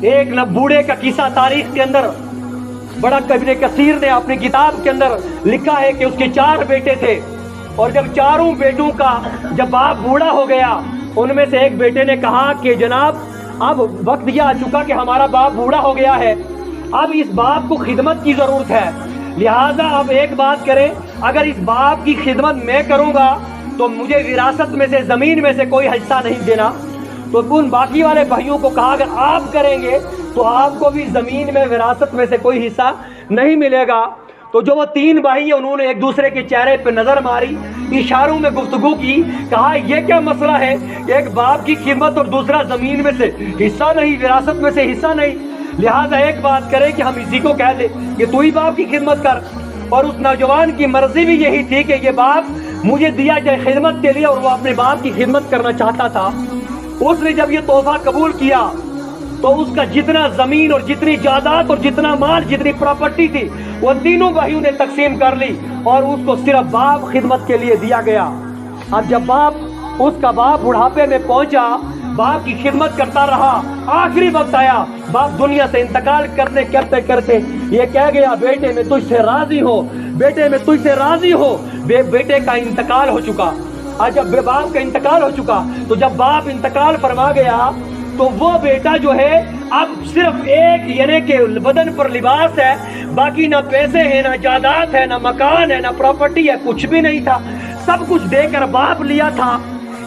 ایک نہ بوڑھے کا قصہ تاریخ کے اندر بڑا ابن کثیر نے اپنی کتاب کے اندر لکھا ہے کہ اس کے 4 بیٹے تھے، اور جب چاروں بیٹوں کا جب باپ بوڑھا ہو گیا، ان میں سے ایک بیٹے نے کہا کہ جناب اب وقت یہ آ چکا کہ ہمارا باپ بوڑھا ہو گیا ہے، اب اس باپ کو خدمت کی ضرورت ہے، لہٰذا اب ایک بات کریں، اگر اس باپ کی خدمت میں کروں گا تو مجھے وراثت میں سے زمین میں سے کوئی حصہ نہیں دینا۔ تو ان باقی والے بھائیوں کو کہا اگر آپ کریں گے تو آپ کو بھی زمین میں وراثت میں سے کوئی حصہ نہیں ملے گا۔ تو جو وہ 3 بھائی ہیں انہوں نے ایک دوسرے کے چہرے پہ نظر ماری، اشاروں میں گفتگو کی، کہا یہ کیا مسئلہ ہے، ایک باپ کی خدمت اور دوسرا زمین میں سے حصہ نہیں، وراثت میں سے حصہ نہیں، لہٰذا ایک بات کرے کہ ہم اسی کو کہہ دیں کہ تو ہی باپ کی خدمت کر۔ اور اس نوجوان کی مرضی بھی یہی تھی کہ یہ باپ مجھے دیا جائے خدمت کے لیے، اور وہ اپنے باپ کی خدمت کرنا چاہتا تھا۔ اس نے جب یہ تحفہ قبول کیا تو اس کا جتنا زمین اور جتنی جائیداد اور جتنا مال، جتنی پراپرٹی تھی، وہ تینوں بھائیوں نے تقسیم کر لی، اور اس کو صرف باپ خدمت کے لیے دیا گیا۔ اب جب اس کا باپ بڑھاپے میں پہنچا، باپ کی خدمت کرتا رہا، آخری وقت آیا، باپ دنیا سے انتقال کرتے کرتے یہ کہہ گیا بیٹے میں تجھ سے راضی ہو، بیٹے میں تجھ سے راضی ہو۔ بیٹے کا انتقال ہو چکا، آج جب باپ کا انتقال ہو چکا تو جب باپ انتقال فرما گیا تو وہ بیٹا جو ہے اب صرف ایک یعنی کہ بدن پر لباس ہے، باقی نہ پیسے ہیں، نہ جائیداد ہے، نہ مکان ہے، نہ پراپرٹی ہے، کچھ بھی نہیں تھا، سب کچھ دے کر باپ لیا تھا۔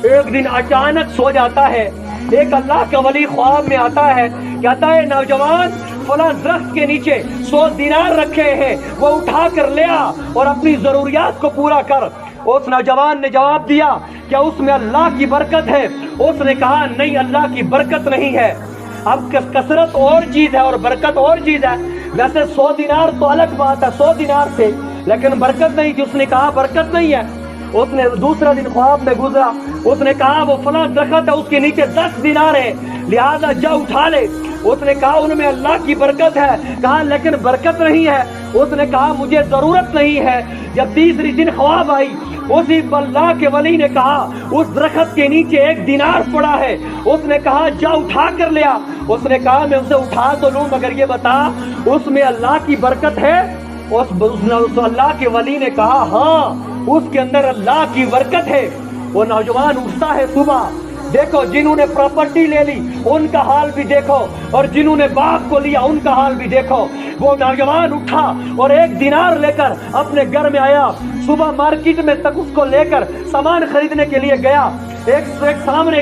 ایک دن اچانک سو جاتا ہے، ایک اللہ کا ولی خواب میں آتا ہے، کہتا ہے نوجوان فلاں درخت کے نیچے 100 دینار رکھے ہیں، وہ اٹھا کر لے آ اور اپنی ضروریات کو پورا کر۔ اس نوجوان نے جواب دیا کیا اس میں اللہ کی برکت ہے؟ اس نے کہا نہیں، اللہ کی برکت نہیں ہے۔ اب کثرت اور چیز ہے اور برکت اور چیز ہے، ویسے 100 دینار تو الگ بات ہے، 100 دینار تھے لیکن برکت نہیں تھی۔ اس نے کہا برکت نہیں ہے۔ اس نے دوسرا دن خواب میں گزرا، اس نے کہا وہ فلاں درخت ہے، اس کے نیچے 10 دینار ہے، لہذا جا اٹھا لے۔ اس نے کہا ان میں اللہ کی برکت ہے، کہا لیکن برکت نہیں ہے۔ اس نے کہا مجھے ضرورت نہیں ہے۔ جب تیسری دن خواب آئی، اسی اللہ کے ولی نے کہا اس درخت کے نیچے 1 دینار پڑا ہے۔ اس نے کہا جا اٹھا کر لیا۔ اس نے کہا میں اسے اٹھا تو لوں مگر یہ بتا اس میں اللہ کی برکت ہے؟ اس اللہ کے ولی نے کہا ہاں اس کے اندر اللہ کی برکت ہے۔ وہ نوجوان اٹھتا ہے صبح، دیکھو جنہوں نے پراپرٹی لے لی ان کا حال بھی دیکھو، اور جنہوں نے باپ کو لیا ان کا حال بھی دیکھو۔ وہ نوجوان اٹھا اور 1 دینار لے کر اپنے گھر میں آیا، صبح مارکیٹ میں تک اس کو لے کر سامان خریدنے کے لیے گیا۔ ایک سامنے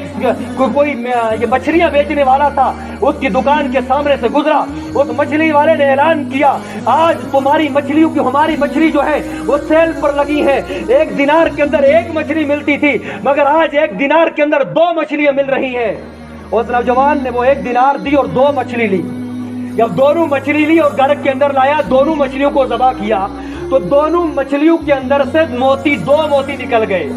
کوئی یہ مچھلیاں بیچنے والا تھا، اس کی دکان کے سامنے سے گزرا، اس مچھلی والے نے اعلان کیا آج تمہاری مچھلیوں کی ہماری مچھلی جو ہے وہ سیل پر لگی ہے۔ 1 دینار کے اندر 1 مچھلی ملتی تھی مگر آج 1 دینار کے اندر 2 مچھلیاں مل رہی ہیں۔ اس نوجوان نے وہ 1 دینار دی اور 2 مچھلی لی۔ جب دونوں مچھلی لی اور گھر کے اندر لایا، دونوں مچھلیوں کو ذبح کیا تو دونوں مچھلیوں کے اندر سے 2 موتی نکل گئے۔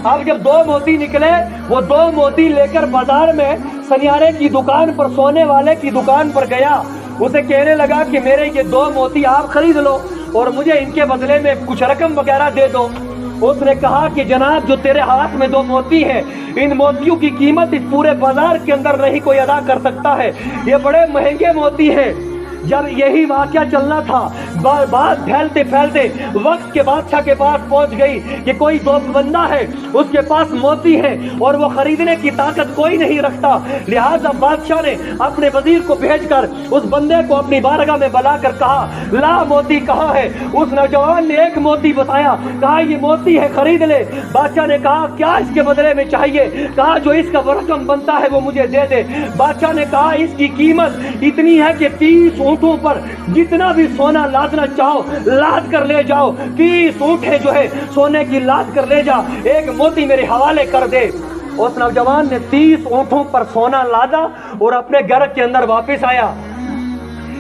اب جب 2 موتی نکلے، وہ 2 موتی لے کر بازار میں سنیارے کی دکان پر، سونے والے کی دکان پر گیا، اسے کہنے لگا کہ میرے یہ 2 موتی آپ خرید لو اور مجھے ان کے بدلے میں کچھ رقم وغیرہ دے دو۔ اس نے کہا کہ جناب جو تیرے ہاتھ میں 2 موتی ہیں، ان موتیوں کی قیمت اس پورے بازار کے اندر نہیں کوئی ادا کر سکتا ہے، یہ بڑے مہنگے موتی ہیں۔ جب یہی واقعہ چلنا تھا، بات پھیلتے پھیلتے وقت کے بادشاہ کے پاس پہنچ گئی کہ کوئی دوست بندہ ہے، اس کے پاس موتی ہے اور وہ خریدنے کی طاقت کوئی نہیں رکھتا، لہذا بادشاہ نے اپنے وزیر کو بھیج کر اس بندے کو اپنی بارگاہ میں بلا کر کہا لا موتی کہاں ہے؟ اس نوجوان نے 1 موتی بتایا، کہا یہ موتی ہے خرید لے۔ بادشاہ نے کہا کیا اس کے بدلے میں چاہیے؟ کہا جو اس کا رقم بنتا ہے وہ مجھے دے دے۔ بادشاہ نے کہا اس کی قیمت اتنی ہے کہ 30 اونٹوں پر جتنا بھی سونا لادنا چاہو لاد کر لے جاؤ، 30 اونٹیں جو ہے سونے کی لاد کر لے جا، 1 موتی میرے حوالے کر دے۔ اس نوجوان نے 30 اونٹوں پر سونا لادا اور اپنے گھر کے اندر واپس آیا۔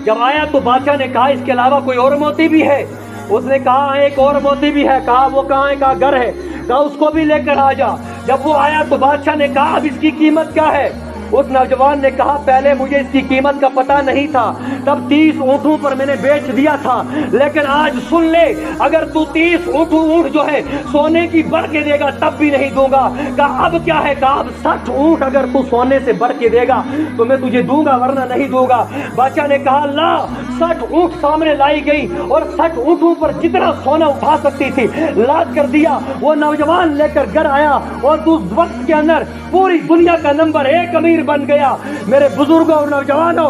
جب آیا تو بادشاہ نے کہا اس کے علاوہ کوئی اور موتی بھی ہے؟ اس نے کہا 1 اور موتی بھی ہے۔ کہا وہ کہاں ہے؟ کہا گھر ہے۔ کہا اس کو بھی لے کر آ جا۔ جب وہ آیا تو بادشاہ نے کہا اب اس کی قیمت کیا ہے؟ اس نوجوان نے کہا پہلے مجھے اس کی قیمت کا پتہ نہیں تھا، تب 30 اونٹوں پر میں نے بیچ دیا تھا، لیکن آج سن لے اگر تو 30 اونٹ جو ہے سونے کی بڑھ کے دے گا تب بھی نہیں دوں گا۔ کہا اب کیا ہے؟ کہا اب 60 اونٹ اگر تو سونے سے بڑھ کے دے گا تو میں تجھے دوں گا ورنہ نہیں دوں گا۔ بادشاہ نے کہا لا، 60 اونٹ سامنے لائی گئی اور 60 اونٹوں پر جتنا سونا اٹھا سکتی تھی لاد کر دیا۔ وہ نوجوان لے کر گھر آیا اور اس وقت کے اندر پوری دنیا کا نمبر 1 امیر بن گیا۔ میرے بزرگوں اور نوجوانوں،